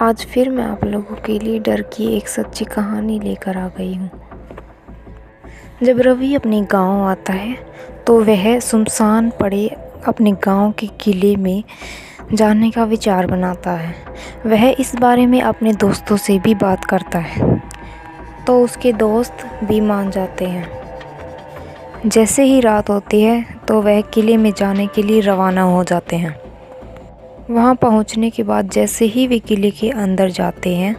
आज फिर मैं आप लोगों के लिए डर की एक सच्ची कहानी लेकर आ गई हूँ। जब रवि अपने गांव आता है तो वह सुनसान पड़े अपने गांव के किले में जाने का विचार बनाता है। वह इस बारे में अपने दोस्तों से भी बात करता है तो उसके दोस्त भी मान जाते हैं। जैसे ही रात होती है तो वह किले में जाने के लिए रवाना हो जाते हैं। वहां पहुंचने के बाद जैसे ही वे किले के अंदर जाते हैं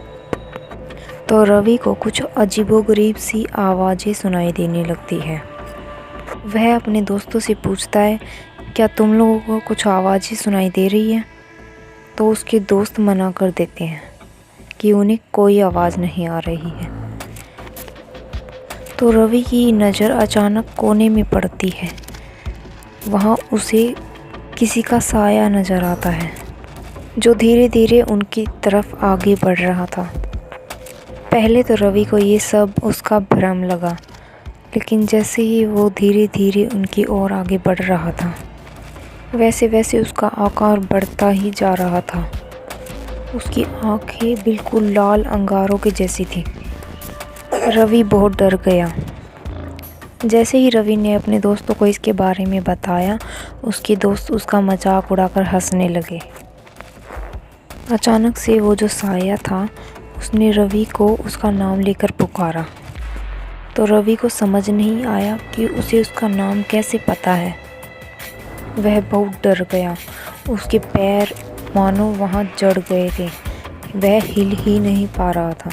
तो रवि को कुछ अजीबोगरीब सी आवाज़ें सुनाई देने लगती है। वह अपने दोस्तों से पूछता है, क्या तुम लोगों को कुछ आवाज़ें सुनाई दे रही है? तो उसके दोस्त मना कर देते हैं कि उन्हें कोई आवाज़ नहीं आ रही है। तो रवि की नज़र अचानक कोने में पड़ती है। वहाँ उसे किसी का साया नज़र आता है जो धीरे धीरे उनकी तरफ आगे बढ़ रहा था। पहले तो रवि को ये सब उसका भ्रम लगा, लेकिन जैसे ही वो धीरे धीरे उनकी ओर आगे बढ़ रहा था वैसे वैसे उसका आकार बढ़ता ही जा रहा था। उसकी आंखें बिल्कुल लाल अंगारों के जैसी थी। रवि बहुत डर गया। जैसे ही रवि ने अपने दोस्तों को इसके बारे में बताया, उसके दोस्त उसका मजाक उड़ाकर हंसने लगे। अचानक से वो जो साया था उसने रवि को उसका नाम लेकर पुकारा। तो रवि को समझ नहीं आया कि उसे उसका नाम कैसे पता है। वह बहुत डर गया। उसके पैर मानो वहाँ जड़ गए थे। वह हिल ही नहीं पा रहा था।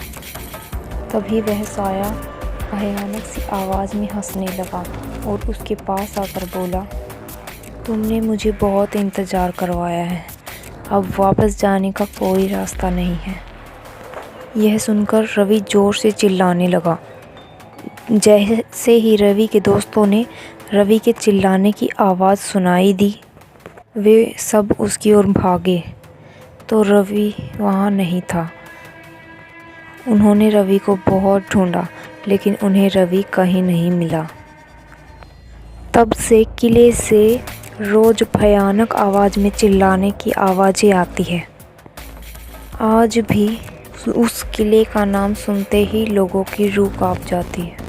तभी वह साया भयानक सी आवाज़ में हंसने लगा और उसके पास आकर बोला, तुमने मुझे बहुत इंतज़ार करवाया है, अब वापस जाने का कोई रास्ता नहीं है। यह सुनकर रवि ज़ोर से चिल्लाने लगा। जैसे ही रवि के दोस्तों ने रवि के चिल्लाने की आवाज़ सुनाई दी, वे सब उसकी ओर भागे तो रवि वहाँ नहीं था। उन्होंने रवि को बहुत ढूंढा लेकिन उन्हें रवि कहीं नहीं मिला। तब से किले से रोज़ भयानक आवाज़ में चिल्लाने की आवाज़ें आती है। आज भी उस किले का नाम सुनते ही लोगों की रूह कांप जाती है।